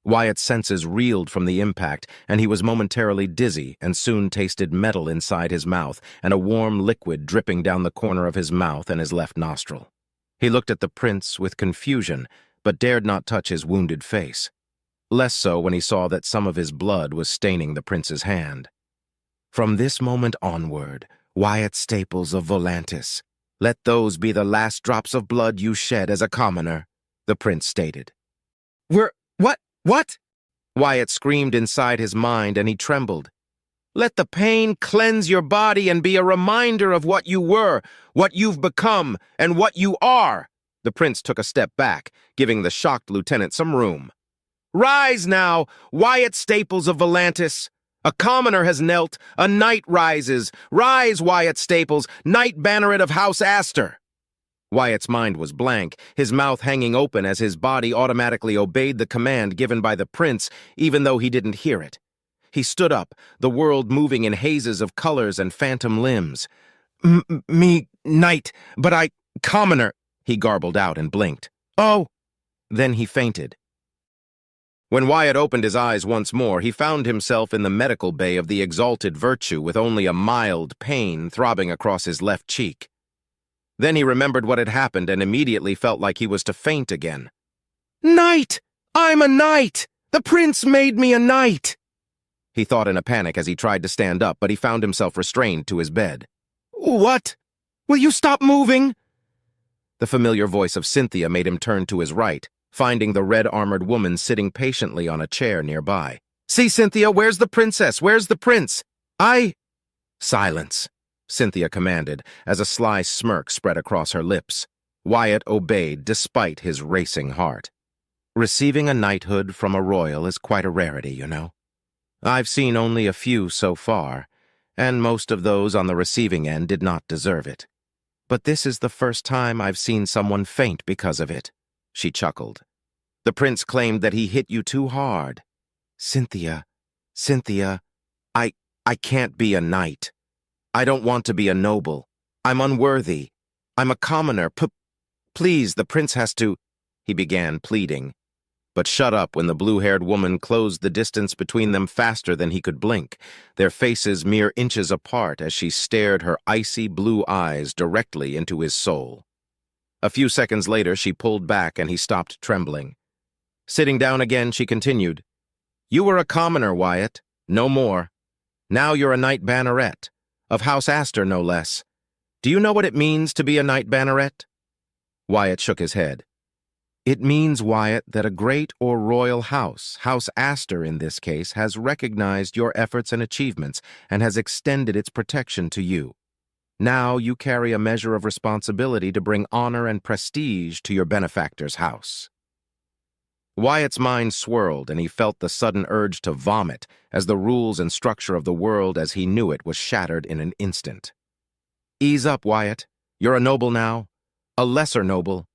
Wyatt's senses reeled from the impact, and he was momentarily dizzy and soon tasted metal inside his mouth and a warm liquid dripping down the corner of his mouth and his left nostril. He looked at the prince with confusion, but dared not touch his wounded face. Less so when he saw that some of his blood was staining the prince's hand. "From this moment onward, Wyatt Staples of Volantis, let those be the last drops of blood you shed as a commoner," the prince stated. What? Wyatt screamed inside his mind, and he trembled. "Let the pain cleanse your body and be a reminder of what you were, what you've become, and what you are." The prince took a step back, giving the shocked lieutenant some room. "Rise now, Wyatt Staples of Volantis. A commoner has knelt, a knight rises. Rise, Wyatt Staples, knight banneret of House Astor." Wyatt's mind was blank, his mouth hanging open as his body automatically obeyed the command given by the prince, even though he didn't hear it. He stood up, the world moving in hazes of colors and phantom limbs. Me, knight, but I, commoner," he garbled out and blinked. "Oh!" Then he fainted. When Wyatt opened his eyes once more, he found himself in the medical bay of the Exalted Virtue with only a mild pain throbbing across his left cheek. Then he remembered what had happened and immediately felt like he was to faint again. "Knight! I'm a knight! The prince made me a knight!" He thought in a panic as he tried to stand up, but he found himself restrained to his bed. "What? Will you stop moving?" The familiar voice of Cynthia made him turn to his right, finding the red-armored woman sitting patiently on a chair nearby. "See, Cynthia, where's the princess? Where's the prince? Silence," Cynthia commanded, as a sly smirk spread across her lips. Wyatt obeyed despite his racing heart. Receiving a knighthood from a royal is quite a rarity, you know. I've seen only a few so far, and most of those on the receiving end did not deserve it. But this is the first time I've seen someone faint because of it," she chuckled. "The prince claimed that he hit you too hard. Cynthia, I can't be a knight. I don't want to be a noble. I'm unworthy. I'm a commoner. Please, the prince has to—" he began pleading. But shut up when the blue-haired woman closed the distance between them faster than he could blink, their faces mere inches apart as she stared her icy blue eyes directly into his soul. A few seconds later, she pulled back and he stopped trembling. Sitting down again, she continued, "You were a commoner, Wyatt. No more. Now you're a knight banneret. Of House Astor, no less. Do you know what it means to be a knight banneret?" Wyatt shook his head. "It means, Wyatt, that a great or royal house, House Astor in this case, has recognized your efforts and achievements and has extended its protection to you. Now you carry a measure of responsibility to bring honor and prestige to your benefactor's house." Wyatt's mind swirled, and he felt the sudden urge to vomit as the rules and structure of the world as he knew it was shattered in an instant. "Ease up, Wyatt. You're a noble now. A lesser noble,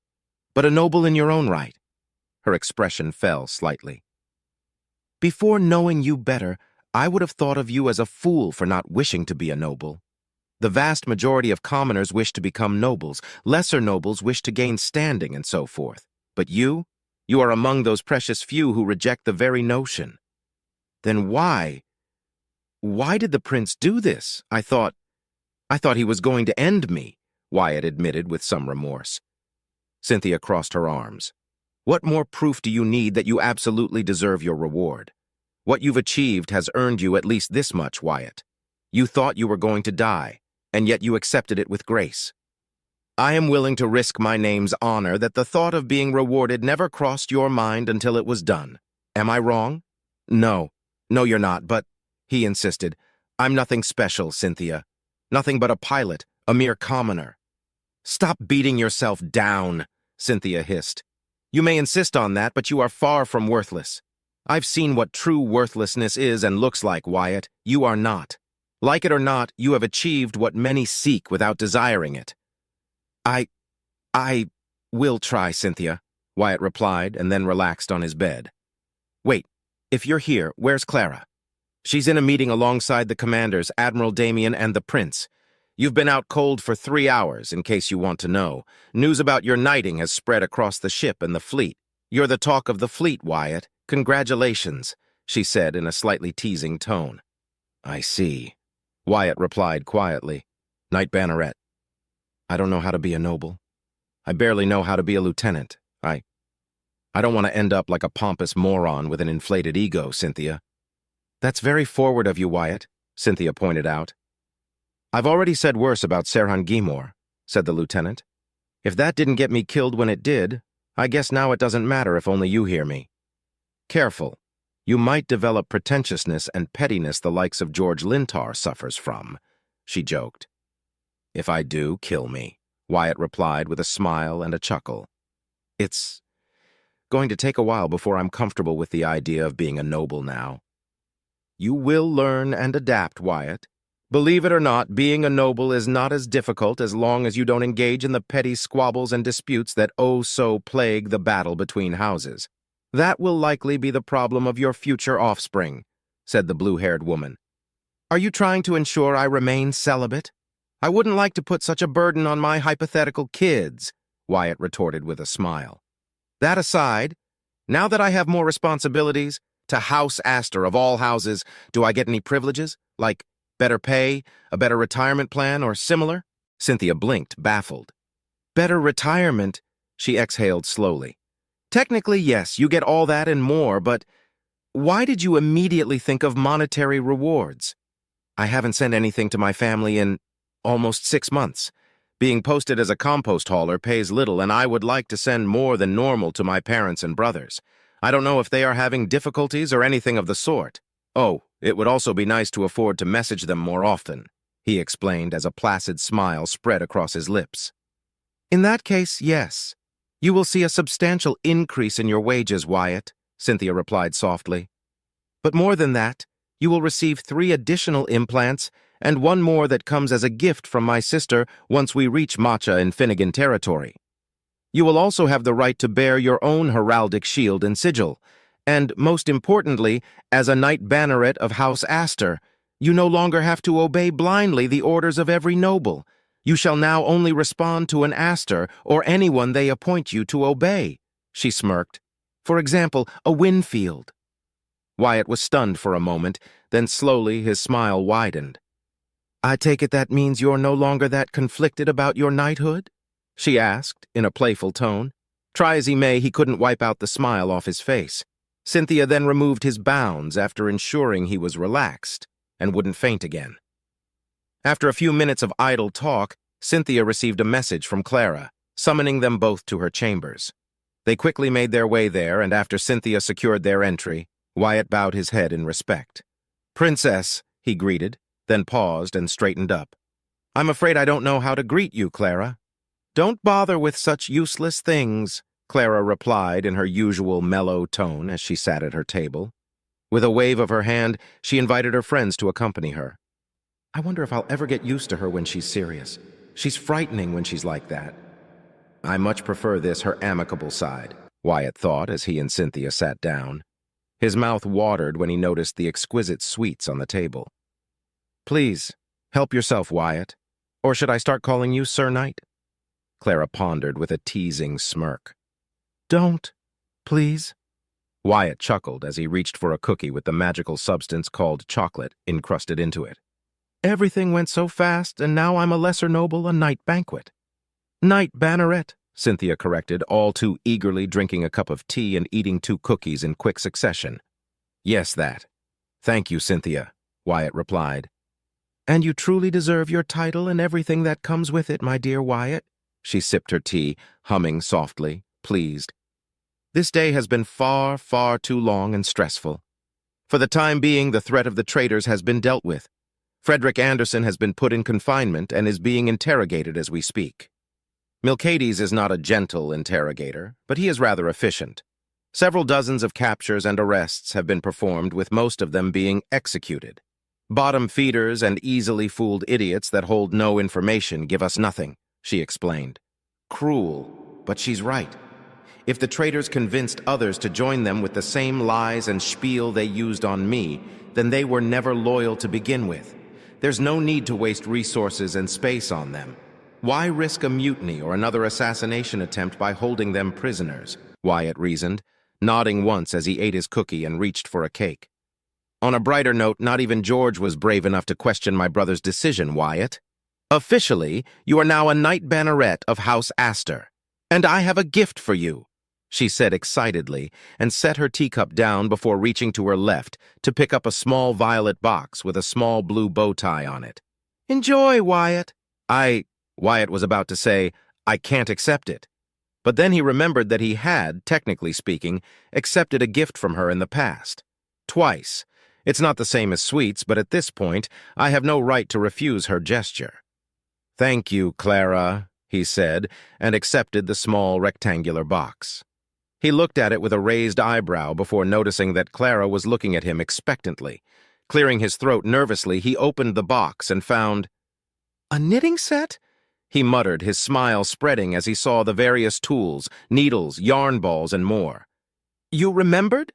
but a noble in your own right." Her expression fell slightly. "Before knowing you better, I would have thought of you as a fool for not wishing to be a noble. The vast majority of commoners wish to become nobles, lesser nobles wish to gain standing, and so forth. But you are among those precious few who reject the very notion. Then why did the prince do this? I thought he was going to end me," Wyatt admitted with some remorse. Cynthia crossed her arms. "What more proof do you need that you absolutely deserve your reward? What you've achieved has earned you at least this much, Wyatt. You thought you were going to die, and yet you accepted it with grace. I am willing to risk my name's honor that the thought of being rewarded never crossed your mind until it was done. Am I wrong?" No, you're not, but," he insisted, "I'm nothing special, Cynthia. Nothing but a pilot, a mere commoner." "Stop beating yourself down," Cynthia hissed. "You may insist on that, but you are far from worthless. I've seen what true worthlessness is and looks like, Wyatt. You are not. Like it or not, you have achieved what many seek without desiring it." I will try, Cynthia," Wyatt replied and then relaxed on his bed. Wait, if you're here, where's Clara? She's in a meeting alongside the commanders, Admiral Damien and the Prince. You've been out cold for 3 hours, in case you want to know. News about your knighting has spread across the ship and the fleet. You're the talk of the fleet, Wyatt. Congratulations, she said in a slightly teasing tone. I see, Wyatt replied quietly. Knight Banneret. I don't know how to be a noble. I barely know how to be a lieutenant. I don't want to end up like a pompous moron with an inflated ego, Cynthia. That's very forward of you, Wyatt, Cynthia pointed out. I've already said worse about Serhan Gimor, said the lieutenant. If that didn't get me killed when it did, I guess now it doesn't matter if only you hear me. Careful. You might develop pretentiousness and pettiness the likes of George Lintar suffers from, she joked. If I do, kill me, Wyatt replied with a smile and a chuckle. It's going to take a while before I'm comfortable with the idea of being a noble now. You will learn and adapt, Wyatt. Believe it or not, being a noble is not as difficult as long as you don't engage in the petty squabbles and disputes that oh so plague the battle between houses. That will likely be the problem of your future offspring, said the blue-haired woman. Are you trying to ensure I remain celibate? I wouldn't like to put such a burden on my hypothetical kids, Wyatt retorted with a smile. That aside, now that I have more responsibilities, to House Astor of all houses, do I get any privileges, like better pay, a better retirement plan, or similar? Cynthia blinked, baffled. Better retirement, she exhaled slowly. Technically, yes, you get all that and more, but why did you immediately think of monetary rewards? I haven't sent anything to my family in almost 6 months. Being posted as a compost hauler pays little, and I would like to send more than normal to my parents and brothers. I don't know if they are having difficulties or anything of the sort. Oh, it would also be nice to afford to message them more often, he explained as a placid smile spread across his lips. In that case, yes. You will see a substantial increase in your wages, Wyatt, Cynthia replied softly. But more than that, you will receive 3 additional implants and 1 more that comes as a gift from my sister once we reach Matcha in Finnegan territory. You will also have the right to bear your own heraldic shield and sigil, and, most importantly, as a Knight Banneret of House Astor, you no longer have to obey blindly the orders of every noble. You shall now only respond to an Astor or anyone they appoint you to obey, she smirked. For example, a Winfield. Wyatt was stunned for a moment, then slowly his smile widened. I take it that means you're no longer that conflicted about your knighthood? She asked, in a playful tone. Try as he may, he couldn't wipe out the smile off his face. Cynthia then removed his bounds after ensuring he was relaxed and wouldn't faint again. After a few minutes of idle talk, Cynthia received a message from Clara, summoning them both to her chambers. They quickly made their way there, and after Cynthia secured their entry, Wyatt bowed his head in respect. Princess, he greeted, then paused and straightened up. I'm afraid I don't know how to greet you, Clara. Don't bother with such useless things, Clara replied in her usual mellow tone as she sat at her table. With a wave of her hand, she invited her friends to accompany her. I wonder if I'll ever get used to her when she's serious. She's frightening when she's like that. I much prefer this, her amicable side, Wyatt thought as he and Cynthia sat down. His mouth watered when he noticed the exquisite sweets on the table. Please, help yourself, Wyatt. Or should I start calling you Sir Knight? Clara pondered with a teasing smirk. Don't, please. Wyatt chuckled as he reached for a cookie with the magical substance called chocolate encrusted into it. Everything went so fast, and now I'm a lesser noble, a Knight Banquet. Knight Banneret, Cynthia corrected, all too eagerly drinking a cup of tea and eating 2 cookies in quick succession. Yes, that. Thank you, Cynthia, Wyatt replied. And you truly deserve your title and everything that comes with it, my dear Wyatt. She sipped her tea, humming softly, pleased. This day has been far, far too long and stressful. For the time being, the threat of the traitors has been dealt with. Frederick Anderson has been put in confinement and is being interrogated as we speak. Milcades is not a gentle interrogator, but he is rather efficient. Several dozens of captures and arrests have been performed, with most of them being executed. Bottom feeders and easily fooled idiots that hold no information give us nothing, she explained. Cruel, but she's right. If the traitors convinced others to join them with the same lies and spiel they used on me, then they were never loyal to begin with. There's no need to waste resources and space on them. Why risk a mutiny or another assassination attempt by holding them prisoners? Wyatt reasoned, nodding once as he ate his cookie and reached for a cake. On a brighter note, not even George was brave enough to question my brother's decision, Wyatt. Officially, you are now a Knight Banneret of House Astor. And I have a gift for you, she said excitedly, and set her teacup down before reaching to her left to pick up a small violet box with a small blue bow tie on it. Enjoy, Wyatt. Wyatt was about to say, I can't accept it. But then he remembered that he had, technically speaking, accepted a gift from her in the past. Twice. It's not the same as sweets, but at this point, I have no right to refuse her gesture. Thank you, Clara, he said, and accepted the small rectangular box. He looked at it with a raised eyebrow before noticing that Clara was looking at him expectantly. Clearing his throat nervously, he opened the box and found... A knitting set? He muttered, his smile spreading as he saw the various tools, needles, yarn balls, and more. You remembered?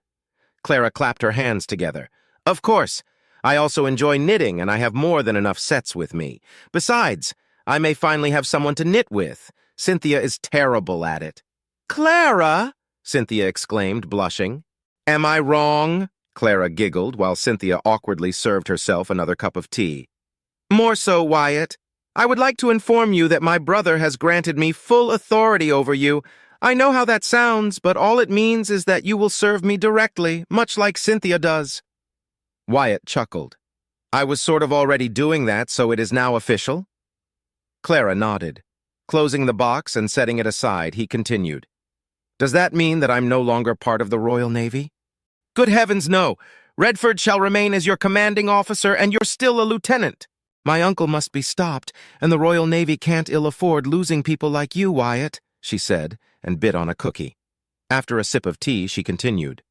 Clara clapped her hands together. Of course. I also enjoy knitting, and I have more than enough sets with me. Besides, I may finally have someone to knit with. Cynthia is terrible at it. Clara! Cynthia exclaimed, blushing. Am I wrong? Clara giggled while Cynthia awkwardly served herself another cup of tea. More so, Wyatt. I would like to inform you that my brother has granted me full authority over you. I know how that sounds, but all it means is that you will serve me directly, much like Cynthia does. Wyatt chuckled. I was sort of already doing that, so it is now official? Clara nodded. Closing the box and setting it aside, he continued. Does that mean that I'm no longer part of the Royal Navy? Good heavens, no. Redford shall remain as your commanding officer, and you're still a lieutenant. My uncle must be stopped, and the Royal Navy can't ill afford losing people like you, Wyatt, she said, and bit on a cookie. After a sip of tea, she continued.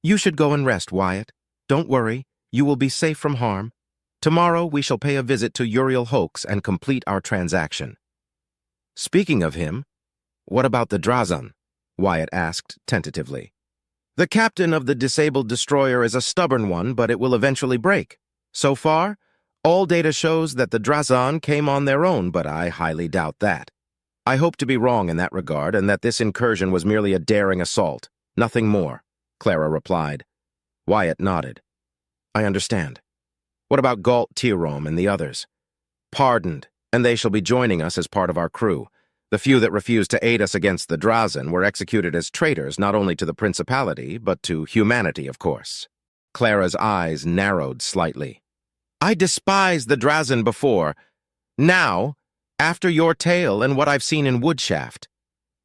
You should go and rest, Wyatt. Don't worry, you will be safe from harm. Tomorrow we shall pay a visit to Uriel Hoax and complete our transaction. Speaking of him, what about the Drazan? Wyatt asked tentatively. The captain of the disabled destroyer is a stubborn one, but it will eventually break. So far, all data shows that the Drazan came on their own, but I highly doubt that. I hope to be wrong in that regard, and that this incursion was merely a daring assault. Nothing more, Clara replied. Wyatt nodded. I understand. What about Galt Tirome and the others? Pardoned, and they shall be joining us as part of our crew. The few that refused to aid us against the Drazan were executed as traitors not only to the Principality, but to humanity, of course. Clara's eyes narrowed slightly. I despised the Drazan before. Now, after your tale and what I've seen in Woodshaft,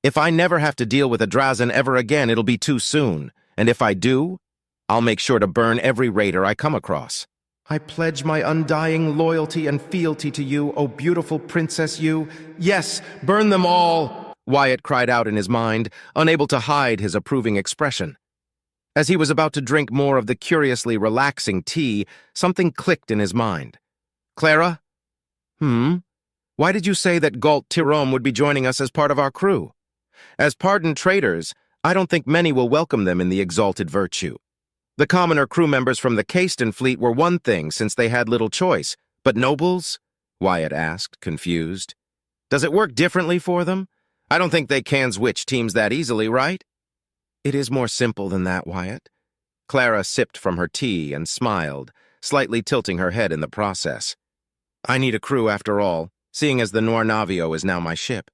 if I never have to deal with a Drazan ever again, it'll be too soon. And if I do, I'll make sure to burn every raider I come across. I pledge my undying loyalty and fealty to you, O beautiful Princess Yu. Yes, burn them all, Wyatt cried out in his mind, unable to hide his approving expression. As he was about to drink more of the curiously relaxing tea, something clicked in his mind. Clara? Why did you say that Galt Tirome would be joining us as part of our crew? As pardoned traitors, I don't think many will welcome them in the exalted virtue. The commoner crew members from the Caiston fleet were one thing since they had little choice, but nobles? Wyatt asked, confused. Does it work differently for them? I don't think they can switch teams that easily, right? It is more simple than that, Wyatt. Clara sipped from her tea and smiled, slightly tilting her head in the process. I need a crew after all, seeing as the Noir Navio is now my ship.